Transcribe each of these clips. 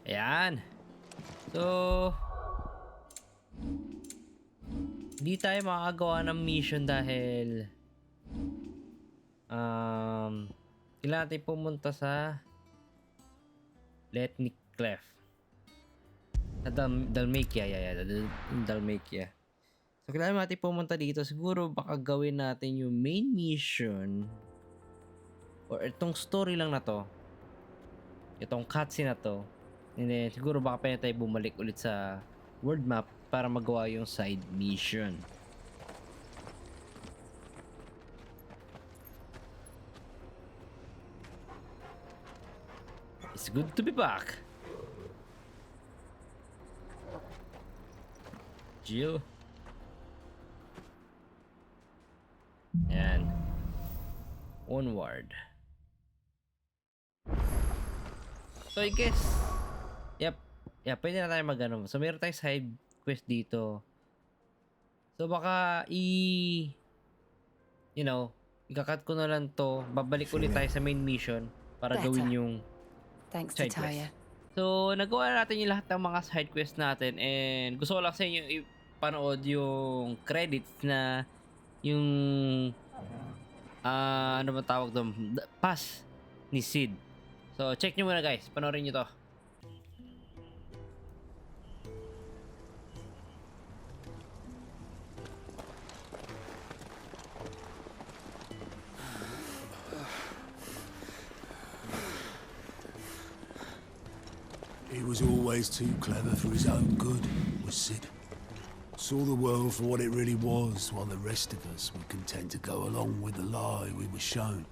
Ayan. So, hindi tayo makakagawa ng mission dahil kailangan natin pumunta sa Letnik Clef. Sa Dalmatia, Dalmatia. So, kailangan natin pumunta dito. Siguro baka gawin natin yung main mission or itong story lang na to. Itong cutscene na to. And then, siguro baka pwede tayo bumalik ulit sa world map para magawa yung side mission. It's good to be back. Jill. Yan. Onward. So I guess, yep. Yeah, pwede na tayo mag-ano. So meron tayong side quest dito. So baka ikakat ko na lang to. Babalik ulit tayo sa main mission para gawin yung Thanks to side quest. Taya. So nagawa na natin yung lahat ng mga side quest natin and gusto ko lang sa inyo ipanood yung credits na yung ano ba tawag doon? Pass ni Sid. So check nyo muna guys. Panoorin nyo to. He was always too clever for his own good, was Sid. Saw the world for what it really was, while the rest of us were content to go along with the lie we were shown.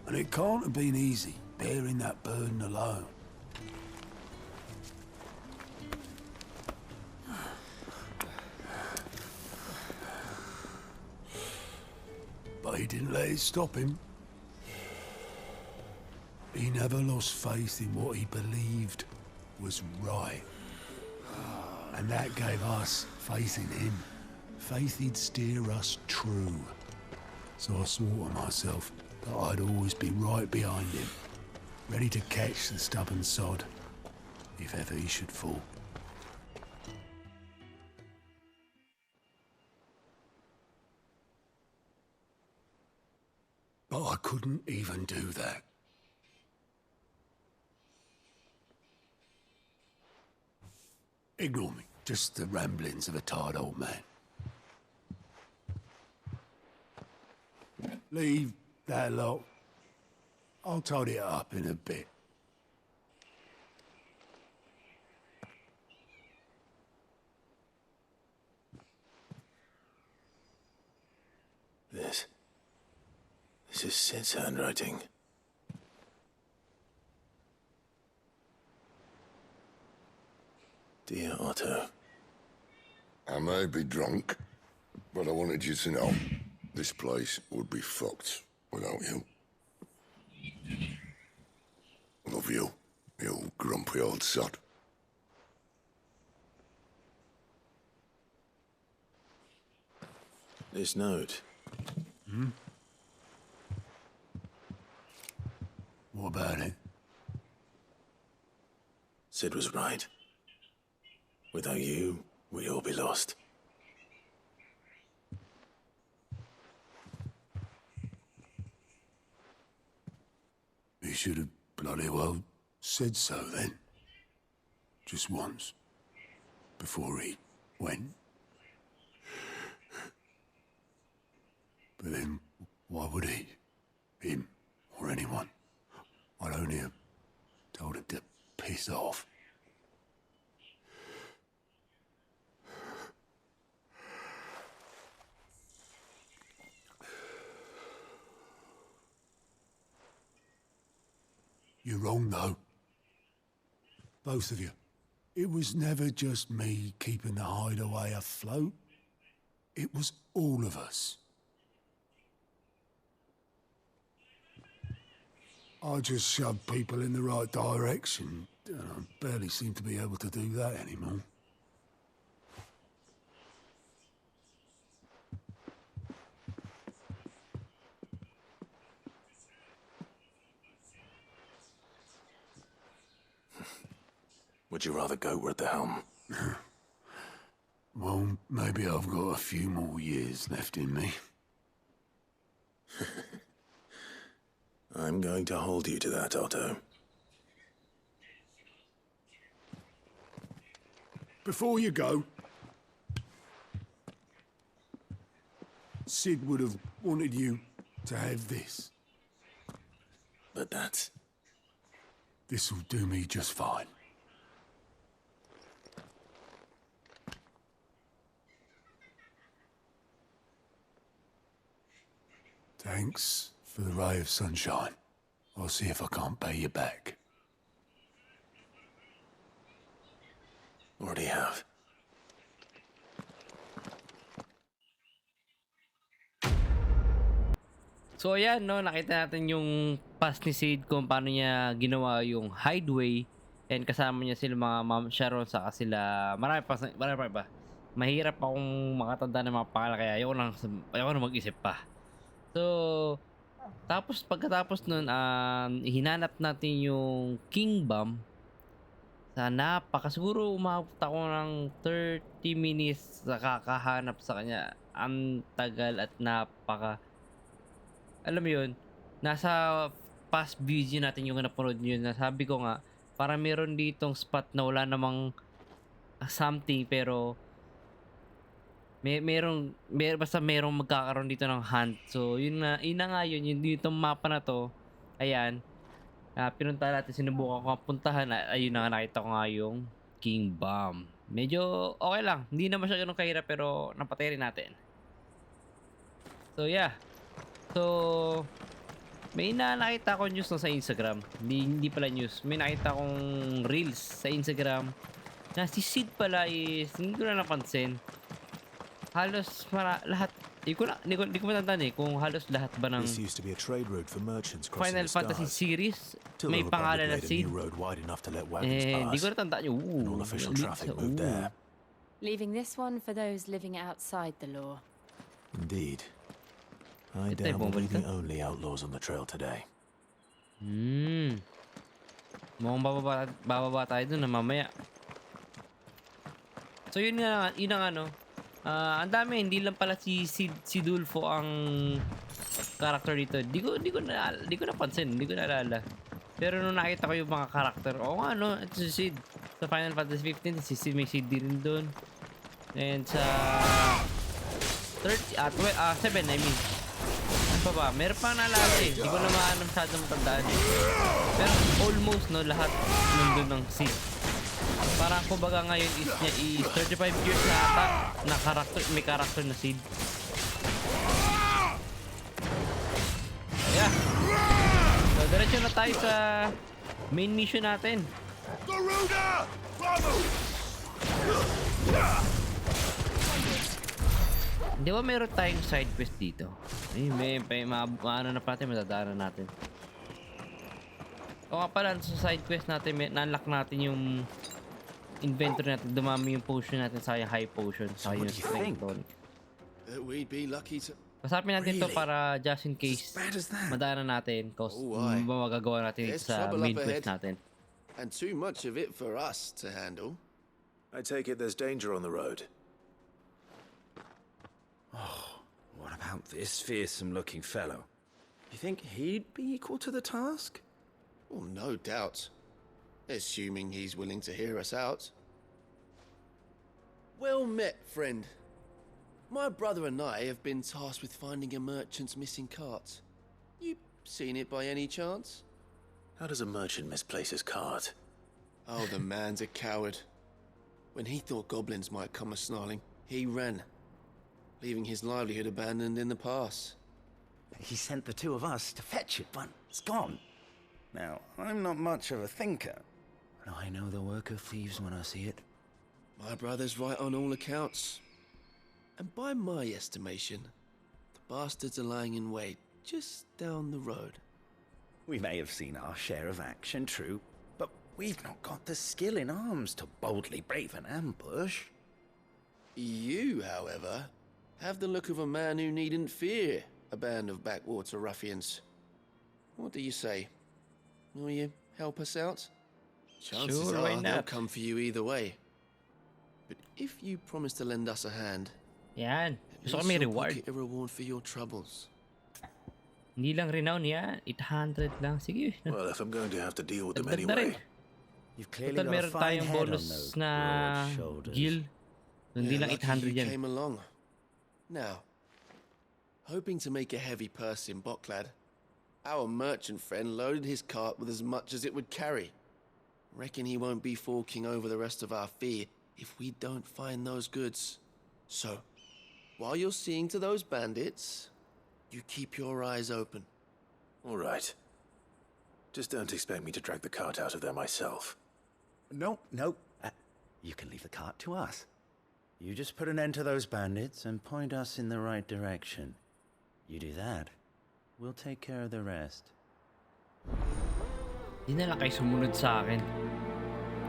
And it can't have been easy, bearing that burden alone. But he didn't let it stop him. He never lost faith in what he believed was right. And that gave us faith in him. Faith he'd steer us true. So I swore to myself that I'd always be right behind him, ready to catch the stubborn sod, if ever he should fall. But I couldn't even do that. Ignore me. Just the ramblings of a tired old man. Leave that lot. I'll tidy it up in a bit. This is Sid's handwriting. Dear Otto. I may be drunk, but I wanted you to know this place would be fucked without you. Love you, you grumpy old sod. This note. What about it? Sid was right. Without you, we'd all be lost. He should have bloody well said so then. Just once. Before he went. But then, why would he? Him, or anyone. I'd only have told him to piss off. You're wrong, though. Both of you. It was never just me keeping the hideaway afloat. It was all of us. I just shoved people in the right direction, and I barely seem to be able to do that anymore. Would you rather goat at the helm? Well, maybe I've got a few more years left in me. I'm going to hold you to that, Otto. Before you go, Sid would have wanted you to have this. But that's... This'll do me just fine. Thanks for the ray of sunshine. I'll see if I can't pay you back. Already have. So ayan, no, nakita natin yung past ni Sid kung paano niya ginawa yung hideaway, and kasama niya sila mga Ma'am Sharon, saka sila marami pa iba. Mahirap akong makatanda ng mga pangalan, kaya ayoko na mag-isip pa. So tapos pagkatapos nun, hinanap natin yung King Bomb. Sa siguro umabot ako ng 30 minutes sa kakahanap sa kanya. Ang tagal at alam mo yun, nasa past video natin yung napanood nyo, na sabi ko nga, para meron ditong spot na wala namang something, pero basta merong magkakaroon dito ng hunt. So yun na nga yun, yung ditong mapa na to, ayan, pinunta natin, sinubukan ko ang puntahan, ayun na nga, nakita ko nga yung King Bomb. Medyo okay lang, hindi naman siya ganun kahirap, pero napatay rin natin. So yeah. So may nakita ko news sa Instagram, hindi pala news, may nakita kong reels sa Instagram na si Sid pala is, hindi ko na napansin, halos lahat, hindi ko matandaan kung halos lahat ba ng This used to be a trade route for merchants crossing Final the Fantasy stars. series Till may the Republic pangalan na laid a Sid. new road wide enough to let wagons Hindi ko pass, natandaan yun. and all official traffic moved there. Leaving this one for those living outside the law. Indeed. I Ito doubt yung we'll be the bumalik. only outlaws on the trail today. Mukhang bababa tayo dun na mamaya. So yun nga, ano, ang dami, hindi lang pala si Dulfo ang character dito. Di ko napansin, hindi ko naalala. Pero nung nakita ko yung mga character, nga no, ito si Sid. Sa Final Fantasy XV, si Sid, may Sid din doon. And sa 7, I mean. Ano pa ba? Meron pa naalala eh. Hindi ko na masyadong matandaan eh. Pero almost, no, lahat nandun ng Sid. Parang kumbaga ngayon is 35 years na ata na may character na Sid. Yeah. So, diretso na tayo sa main mission natin. Garuda! Bravo! Di ba meron tayong side quest dito? Ay, may maano na pati, matadaanan natin. O nga pala, sa side quest natin, na-unlock natin yung inventory natin, dumami yung potion natin sa high potion, sa yung strength tonic. We'd be lucky to... Pasapin natin to Really? para just in case bad as that? madaanan natin, cause Oh, why? magagawa natin There's ito sa trouble main up quest ahead. natin. And too much of it for us to handle. I take it there's danger on the road. What about this fearsome-looking fellow? You think he'd be equal to the task? Well, no doubt. Assuming he's willing to hear us out. Well met, friend. My brother and I have been tasked with finding a merchant's missing cart. You seen it by any chance? How does a merchant misplace his cart? Oh, the man's a coward. When he thought goblins might come a-snarling, he ran, leaving his livelihood abandoned in the pass. He sent the two of us to fetch it, but it's gone. Now, I'm not much of a thinker, but I know the work of thieves when I see it. My brother's right on all accounts. And by my estimation, the bastards are lying in wait just down the road. We may have seen our share of action, true, but we've not got the skill in arms to boldly brave an ambush. You, however, have the look of a man who needn't fear a band of backwater ruffians. What do you say? Will you help us out? Chances Sure, why are they'll not? come for you either way. But if you promise to lend us a hand, Yan. at Gusto ko least may you'll reward. pocket a reward for your troubles. Hindi lang renown yan. 800 lang. Sige. Well, if I'm going to have to deal with them Dagdag na rin. anyway, You've clearly Total got a meron fine tayong head on bonus those na broad shoulders. gil. Hindi lang lucky 800 you yan. came along. Now, hoping to make a heavy purse in Boklad, our merchant friend loaded his cart with as much as it would carry. Reckon he won't be forking over the rest of our fee if we don't find those goods. So, while you're seeing to those bandits, you keep your eyes open. all right. Just don't expect me to drag the cart out of there myself. No. You can leave the cart to us. You just put an end to those bandits and point us in the right direction. You do that, we'll take care of the rest. Hindi na lang kayo sumunod sa akin.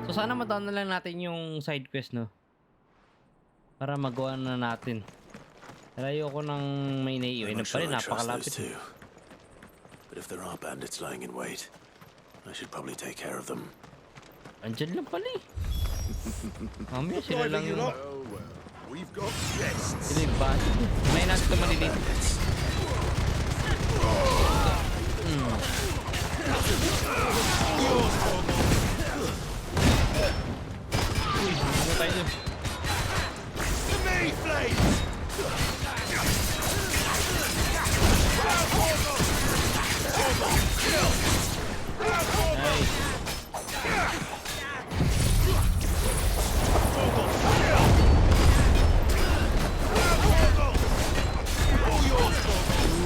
So sana mataon na lang natin yung side quest, no? Para magawa na natin. Pero ayoko nang may I'm naiiwan not pa rin. sure I trust those Napakalapit. two. But if there are bandits lying in wait, I should probably take care of them. Andyan lang pala eh. Mamaya sila lang yung... We've got guests. Sila yung bandit. May natin ito maliliit. Ano tayo dun? Nice.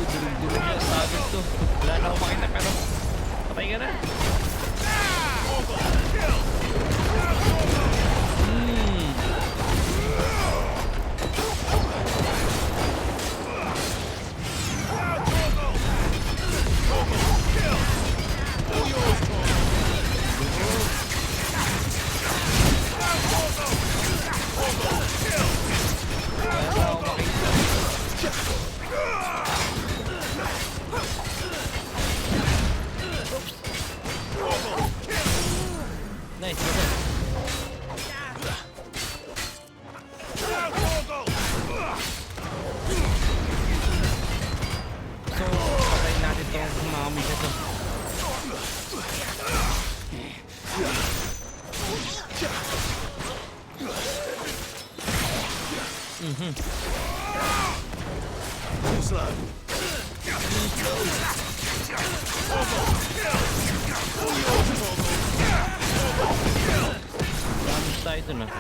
Durug-durug yan. Sagot to. Wala na akong makita pero patay ka na. Wala na akong makita. Nice, good. So, patayin natin itong mga misa to. Damage tayo dun ah.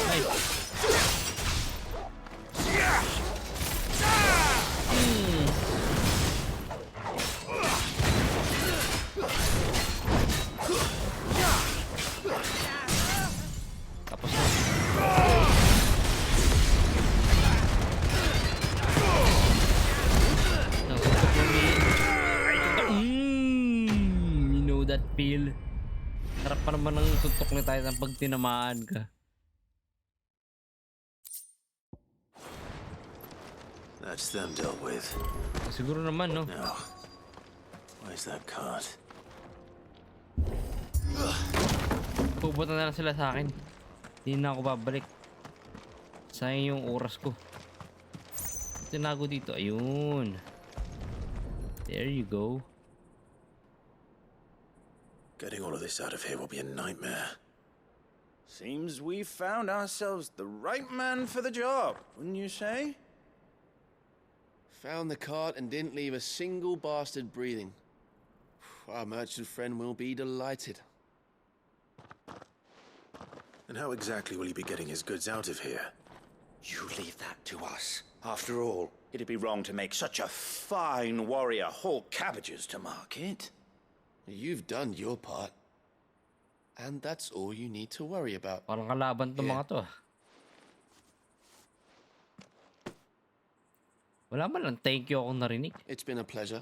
Nice. Tapos na. Nasutok yung ay, tutok. You know that feel. Sarap pa naman ng tutok ni tayo pag tinamaan ka. That's them dealt with. Siguro naman, no? Now, where's that cart? Pupunta na lang sila sa akin. Hindi na ako babalik. Sayang yung oras ko. Tinago dito. Ayun. There you go. Getting all of this out of here will be a nightmare. Seems we've found ourselves the right man for the job, wouldn't you say? Found the cart and didn't leave a single bastard breathing. Our merchant friend will be delighted. And how exactly will he be getting his goods out of here? You leave that to us. After all, it'd be wrong to make such a fine warrior haul cabbages to market. You've done your part. And that's all you need to worry about. Parang kalaban to Yeah. mga to ah. Wala man lang thank you akong narinig. It's been a pleasure.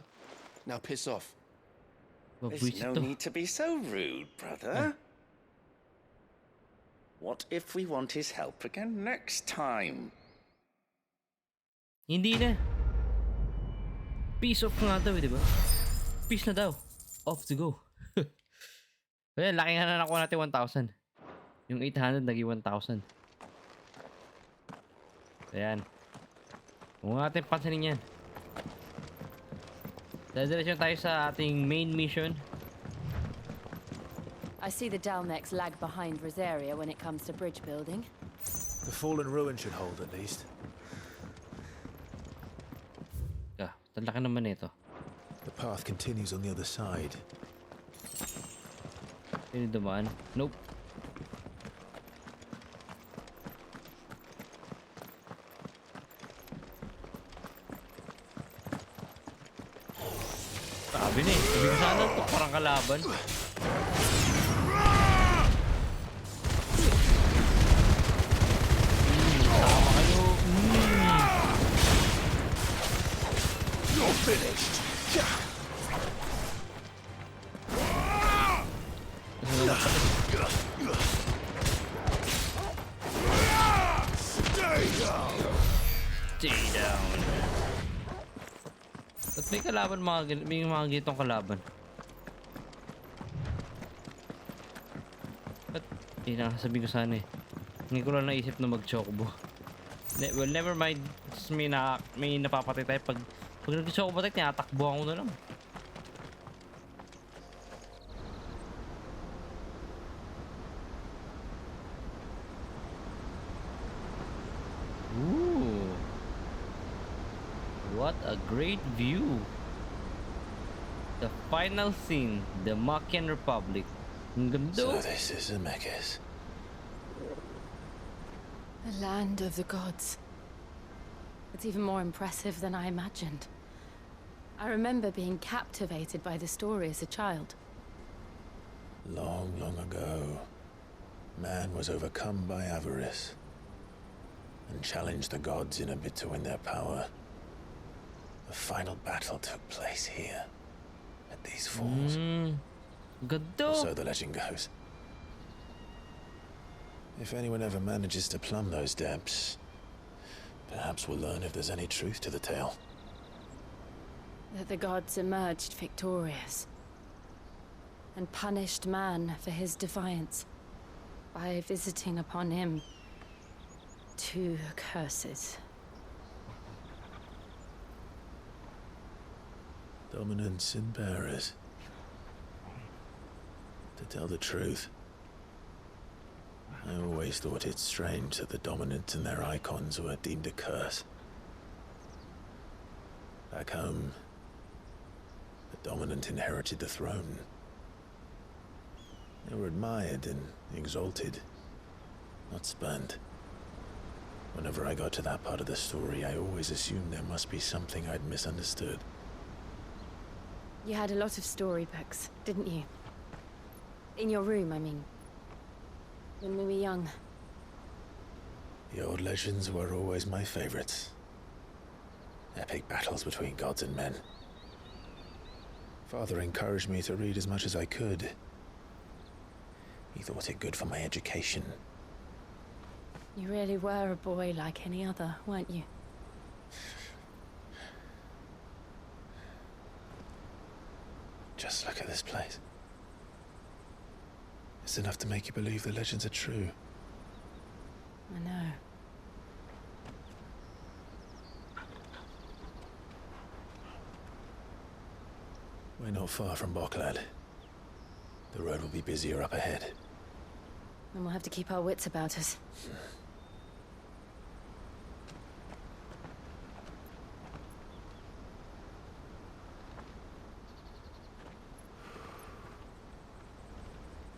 Now piss off. There's Mabwisit no to. need to be so rude, brother. What if we want his help again next time? Hindi na. Peace off nga daw, di ba? Peace na daw. Off to go. Kaya laki nga na nakuha natin 1,000. Yung 800 naging 1,000. Ayan. Huwag natin pansinin yan. Dadiretso tayo sa ating main mission. I see the Dalmex lag behind Rosaria when it comes to bridge building. The fallen ruin should hold at least. Talaki naman ito. The path continues on the other side. Sino dumaan? Nope. Sabi na eh. Sabi ko sana ito parang kalaban. Tama kayo. You're finished. Stay down. Ba't may kalaban may mga gitong kalaban? Ba't sabi ko sana eh. Hindi ko lang naisip na mag-chocobo. Well, never mind. May napapatay tayo pag nag-chocobo tayo, tinatakbuhan ko na lang. Ooh. What a great view. The final scene, the Machian Republic. Ang ganda. So this is Zemeckis. The land of the gods. It's even more impressive than I imagined. I remember being captivated by the story as a child. Long, long ago, man was overcome by avarice and challenged the gods in a bid to win their power. The final battle took place here, at these falls. Ganda. So the legend goes. If anyone ever manages to plumb those depths, perhaps we'll learn if there's any truth to the tale. That the gods emerged victorious and punished man for his defiance by visiting upon him two curses. Dominance and bearers. To tell the truth, I always thought it strange that the dominant and their icons were deemed a curse. Back home, the dominant inherited the throne. They were admired and exalted, not spurned. Whenever I got to that part of the story, I always assumed there must be something I'd misunderstood. You had a lot of storybooks, didn't you? In your room, I mean. When we were young. The old legends were always my favorites. Epic battles between gods and men. Father encouraged me to read as much as I could. He thought it good for my education. You really were a boy like any other, weren't you? Just look at this place. It's enough to make you believe the legends are true. I know. We're not far from Boklad. The road will be busier up ahead. And we'll have to keep our wits about us.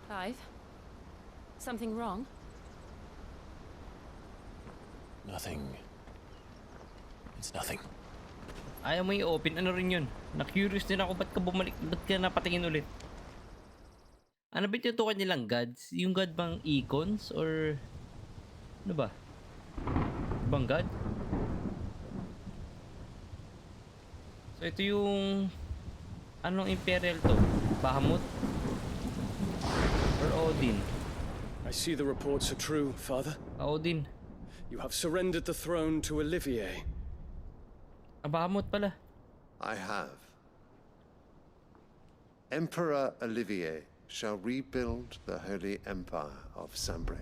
Clive? Something wrong? Nothing. It's nothing. Ayaw mo i-open. Ano rin yun? Na-curious din ako. Ba't ka bumalik? Ba't ka napatingin ulit? Ano ba tinutukan nilang gods? Yung god bang icons? Or... Ano ba? Ibang god? So ito yung... Anong imperial to? Bahamut? Or Odin? I see the reports are true, Father. Odin. You have surrendered the throne to Olivier. Bahamut pala. I have. Emperor Olivier shall rebuild the Holy Empire of Sambrek.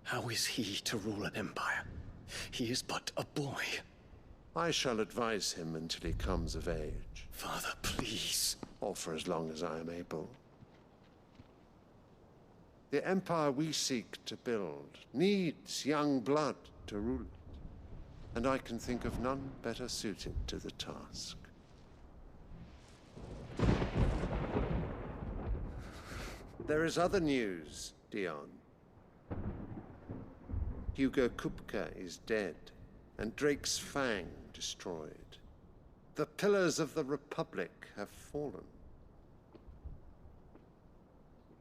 How is he to rule an empire? He is but a boy. I shall advise him until he comes of age. Father, please. Or for as long as I am able. The empire we seek to build needs young blood to rule it. And I can think of none better suited to the task. There is other news, Dion. Hugo Kupka is dead, and Drake's Fang destroyed. The pillars of the Republic have fallen.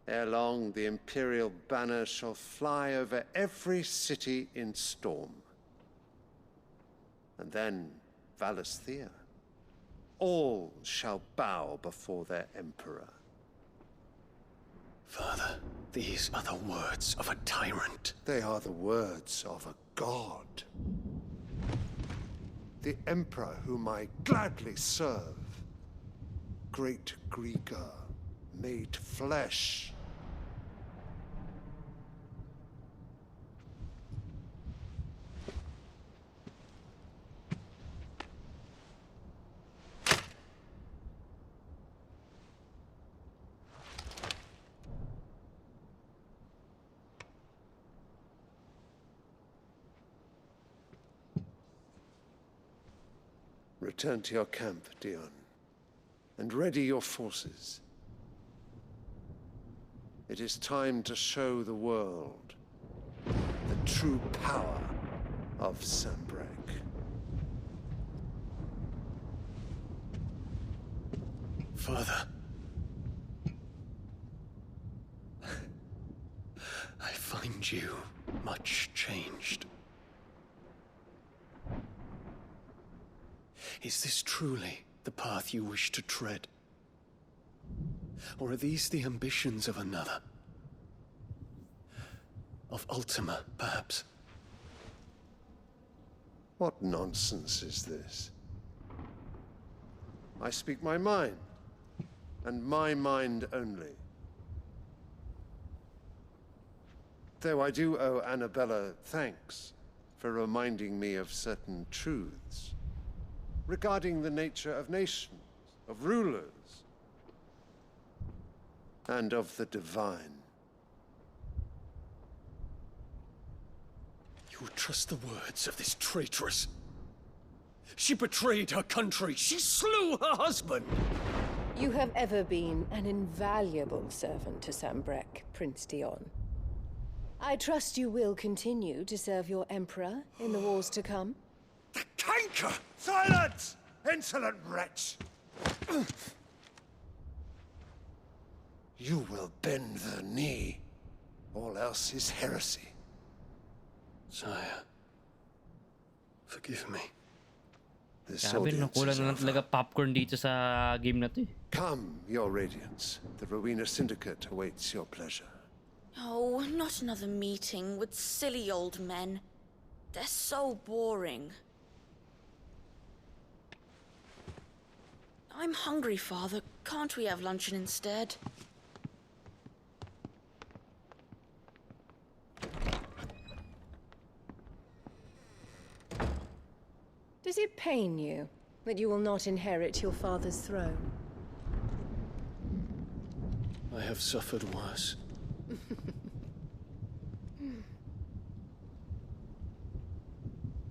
Ere long, the Imperial banner shall fly over every city in Storm. And then Valisthea. All shall bow before their Emperor. Father, these are the words of a tyrant. They are the words of a god. The Emperor whom I gladly serve. Great Grieger, made flesh. Return to your camp, Dion, and ready your forces. It is time to show the world the true power of Sambrek. Father. I find you much changed. Is this truly the path you wish to tread? Or are these the ambitions of another? Of Ultima, perhaps? What nonsense is this? I speak my mind, and my mind only. Though I do owe Annabella thanks for reminding me of certain truths regarding the nature of nations, of rulers, and of the divine. You would trust the words of this traitress? She betrayed her country. She slew her husband. You have ever been an invaluable servant to Sambrek, Prince Dion. I trust you will continue to serve your Emperor in the wars to come. The canker! Silence! Insolent wretch! You will bend the knee. All else is heresy. Sire, forgive me. Sabi, nakulang na lang talaga popcorn dito sa game na to eh. Come, your radiance. The Rowena Syndicate awaits your pleasure. Oh, not another meeting with silly old men. They're so boring. I'm hungry, Father. Can't we have luncheon instead? Does it pain you that you will not inherit your father's throne? I have suffered worse.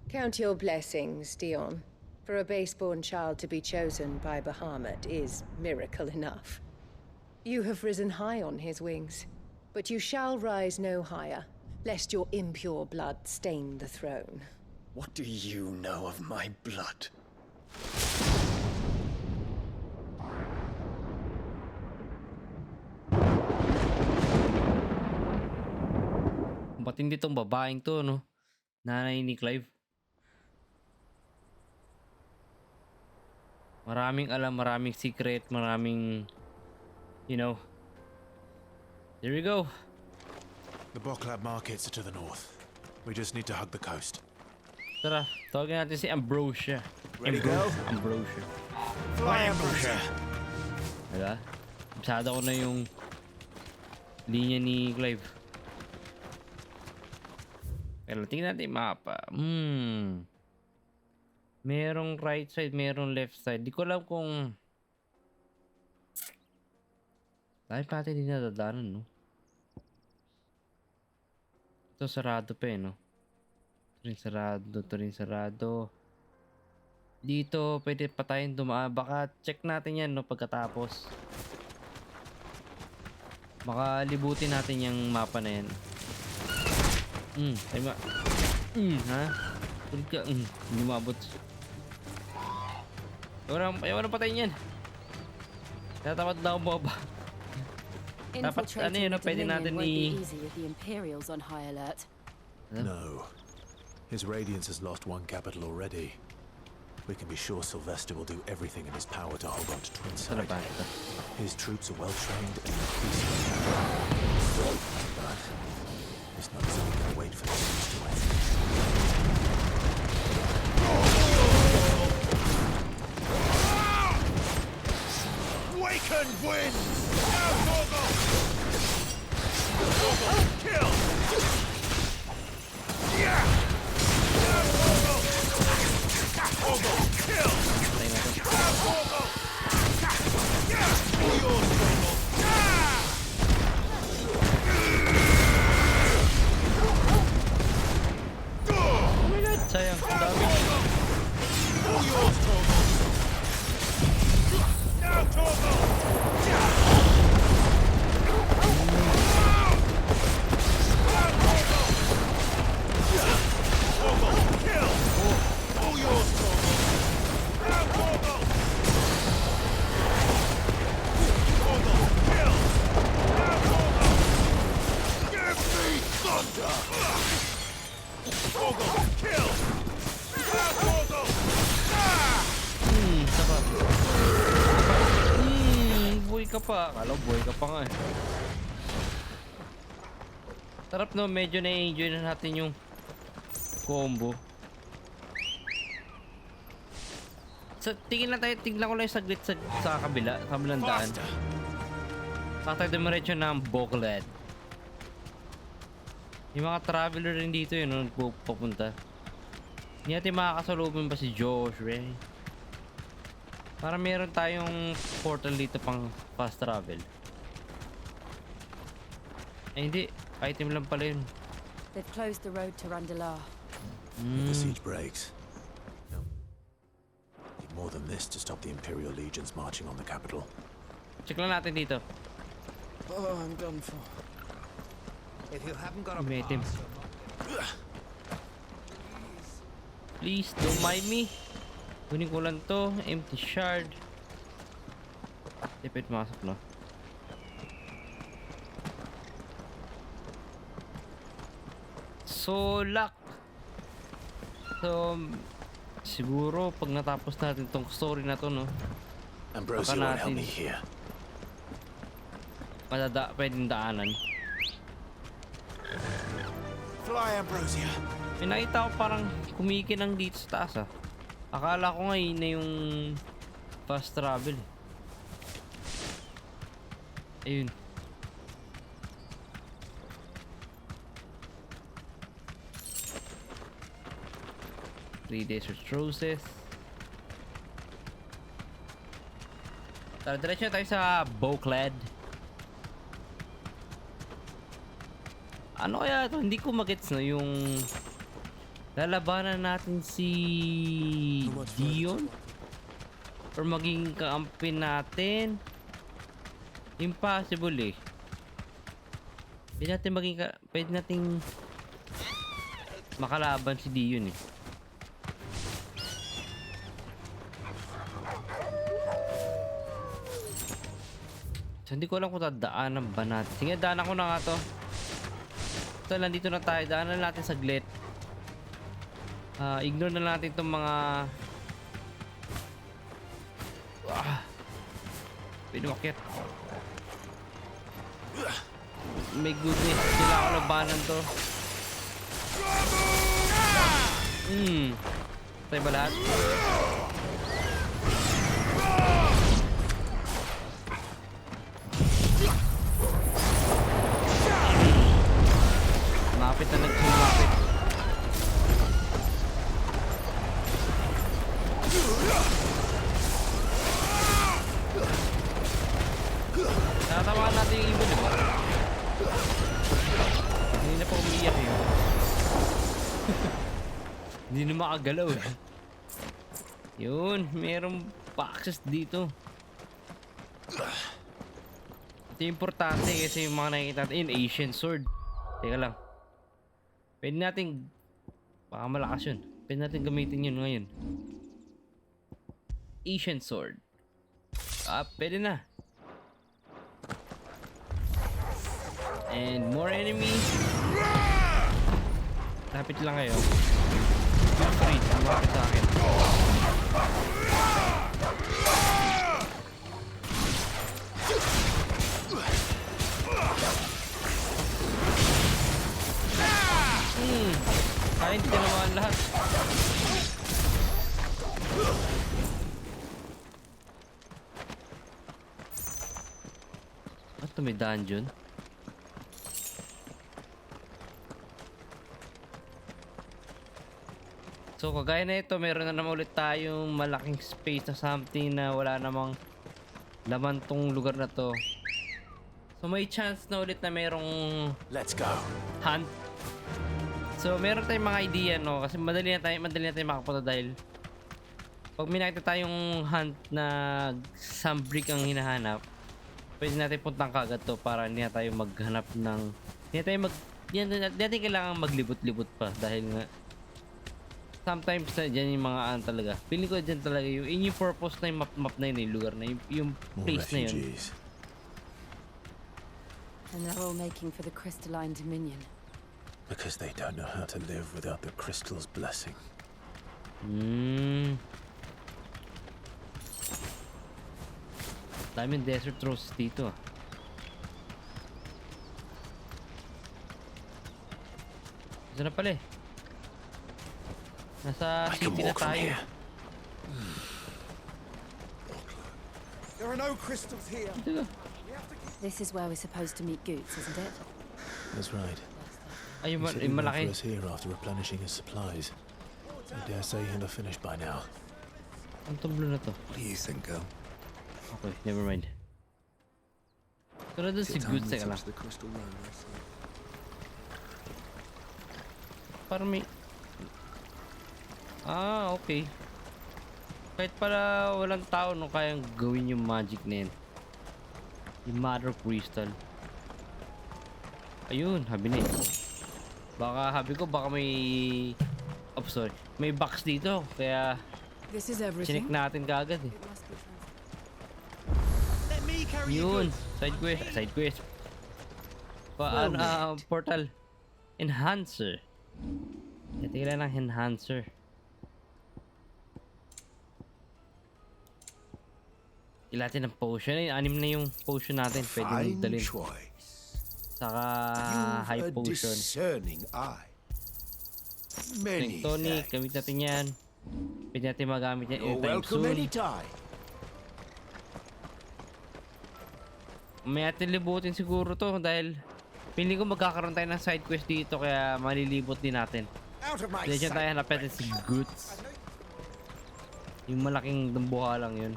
Count your blessings, Dion. For a base-born child to be chosen by Bahamut is miracle enough. You have risen high on his wings, but you shall rise no higher, lest your impure blood stain the throne. What do you know of my blood? Matindi tong babaeng to, no? Nanay ni Clive. Maraming alam, maraming secret, maraming, you know. Here we go. The Boklab markets are to the north. We just need to hug the coast. Tara, tawagin natin si Ambrosia. Ready, go? Ambrosia. Fly, Ambrosia! Diba? Bisada ko na yung linya ni Clive. Pero tingnan natin yung mapa. Merong right side, merong left side. Di ko alam kung dahil pa natin hindi nadadaanan, no? Ito sarado pa eh, no? Ito rin sarado. Dito, pwede pa tayong dumaan. Baka check natin yan, no? Pagkatapos. Baka libutin natin yung mapa na yan. Tama. Ha? Tulit ka. Hindi maabot. Ayaw na patayin yan. Tatapat na ako ba? Dapat ano yun, pwede natin No. His Radiance has lost one capital already. We can be sure Sylvester will do everything in his power to hold on to Twinside. His troops are well trained and increasingly but it's not as if we can wait for the siege to end. Waken wind! Now, Gorgo! Gorgo, kill! Yeah! Now, Gorgo! Gorgo, kill! Now, Gorgo! Yeah! All yours, Gorgo! Oh my god, sayang. Dami. All yours, Gorgo! Now, Gorgo! Buhay ka pa. Akala ko buhay ka pa nga eh. Sarap no, medyo na-enjoy na natin yung combo. Tingnan ko lang yung saglit sa kabilang daan. Baka tayo dumiretso ng Bogland. Yung mga traveler rin dito yun, pupunta. Hindi natin makakasalubin pa si Joshua. Para meron tayong portal dito pang fast travel. Eh hindi, item lang pala yun. They've closed the road to Randalar. If the siege breaks, need more than this to stop the Imperial legions marching on the capital. Check lang natin dito. Oh, I'm done for. If you haven't got a Item. pass, Please, don't mind me. Kunin ko lang to. Empty shard. Tipid masok na. So, luck. So, siguro pag natapos natin tong story na to, no? Ambrosia will help me here. Pwedeng daanan. Fly, Ambrosia. May nakita ko parang kumikinang dito sa taas ah. Akala ko nga yun na yung fast travel. Ayun. Three desert roses. Tara, diretso tayo sa Bogland. Ano kaya ito? Hindi ko magets no yung lalabanan natin si Dion or maging kaampi natin. Impossible eh. Pwede nating makalaban si Dion eh. So hindi ko alam kung dadaanan ba natin. Sige, daanan ko na nga to. So nandito na tayo. Daanan natin saglit. Ignore na natin itong mga pinumakit. May goodness, sila ako labanan to. Tayo ba lahat? Mapit na nagsumapit. Tatamaan natin yung ibon, diba? Hindi na pa umiiyak yun. Hindi na makagalaw eh. Yun, merong access dito. Ito yung importante kasi yung mga nakikita natin yun, ancient sword. Teka lang. Pwede natin, baka malakas yun. Pwede natin gamitin yun ngayon. Ancient sword. Pwede na. And more enemies. Lapit lang kayo. Free, lumapit sa akin. Kaya hindi ka naman lahat. Ito may dungeon. So kagaya na ito, meron na naman ulit tayong malaking space na something na wala namang laman tong lugar na to. So may chance na ulit na merong Let's go. hunt. So meron tayong mga idea, no? Kasi madali na tayo makapunta dahil pag may nakita tayong hunt na sambrick ang hinahanap, pwede natin puntang kagad to para hindi na tayo maghanap ng hindi natin kailangan maglibot-libot pa dahil nga sometimes na dyan yung mga talaga. Feeling ko dyan talaga yung purpose na yung map na yun, yung lugar na yung place na yun. And they're all making for the crystalline dominion. Because they don't know how to live without the crystal's blessing. Daming desert roses dito ah. Ito na pala eh. Nasa city na tayo. There are no crystals here. This is where we're supposed to meet Goots, isn't it? That's right. Ay, yung He said he'd wait malaki. for us here after replenishing his supplies. I dare say he'll have finished by now. Ang tumblo na to. What do you think, girl? Okay, never mind. Pero doon si Goots, teka lang. The crystal rose. Parang may... okay. Kahit pala walang tao no kayang gawin yung magic na yun. Yung Mother Crystal. Ayun, habi na yun. Baka may... sorry. May box dito, kaya... This is everything. Chinik natin kaagad eh. Let me carry Yun, side quest. Portal. Enhancer. Tingnan ng enhancer. Ilatin ng potion. Ay, 6 na yung potion natin. Pwede mong dalhin. Saka high potion. Tonic, gamit natin yan. Pwede natin magamit yan anytime soon. May atin libutin siguro to dahil piling ko magkakaroon tayo ng side quest dito kaya malilibot din natin. Dahil dyan tayo hanapin si Goots. Yung malaking dumbuha lang yun.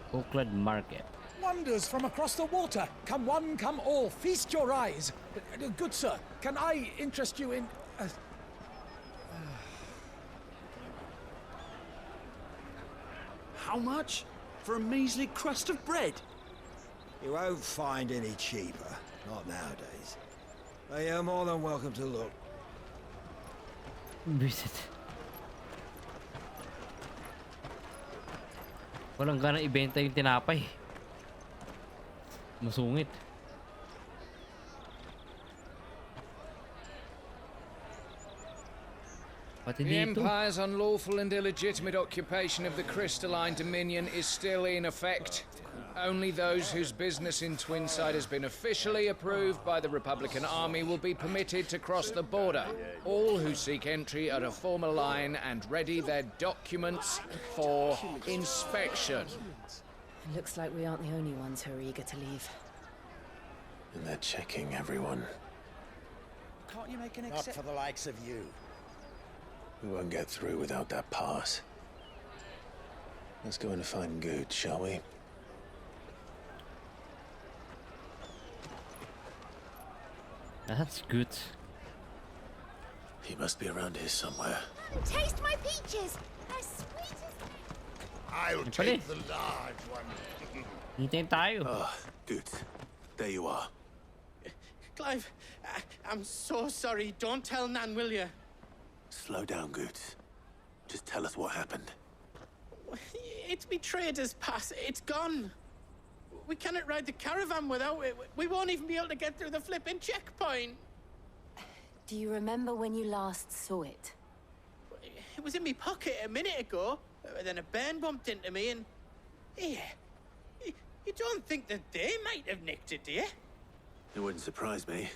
Oakland Market. Wonders from across the water. Come one, come all. Feast your eyes. Good sir, can I interest you in... How much? For a measly crust of bread? You won't find any cheaper. Not nowadays. But you're more than welcome to look. Visit. Walang ganang ibenta yung tinapay. Masungit. Pati The dito. Empire's unlawful and illegitimate occupation of the crystalline dominion is still in effect. Only those whose business in Twinside has been officially approved by the Republican Army will be permitted to cross the border. All who seek entry are to form a line and ready their documents for inspection. It looks like we aren't the only ones who are eager to leave. And they're checking everyone. Can't you make an Not for the likes of you. We won't get through without that pass. Let's go in and find Good, shall we? That's good. He must be around here somewhere. Taste my peaches! As sweet as... I'll take the large one. Hintayin tayo. Ah, Good. There you are. Clive, I'm so sorry. Don't tell Nan, will you? Slow down, Good. Just tell us what happened. It's me trader's pass. It's gone. We cannot ride the caravan without it. We won't even be able to get through the flipping checkpoint. Do you remember when you last saw it? It was in my pocket a minute ago. Then a bairn bumped into me and... Here. You don't think that they might have nicked it, do you? It wouldn't surprise me.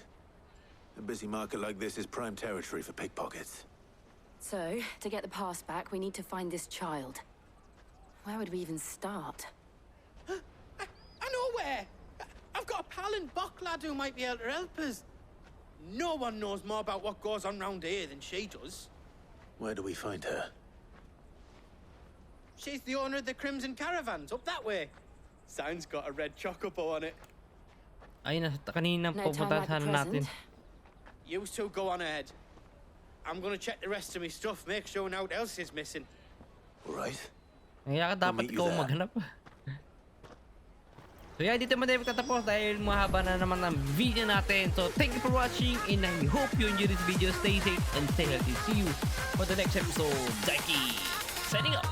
A busy market like this is prime territory for pickpockets. So, to get the pass back, we need to find this child. Where would we even start? I know where! I've got a pal in Bocklad who might be able to help us. No one knows more about what goes on round here than she does. Where do we find her? She's the owner of the Crimson Caravans, up that way. Sign's got a red chocobo on it. Ay, kanina No time pupunta like the sana natin. present. You two go on ahead. I'm gonna check the rest of my stuff, make sure no one else is missing. All right. Kaya ka dapat meet you ikaw there. maghanap. So yeah, dito madami katapos dahil mahaba na naman ang video natin. So thank you for watching and I hope you enjoyed this video. Stay safe and stay healthy. See you for the next episode. zHaiky signing up.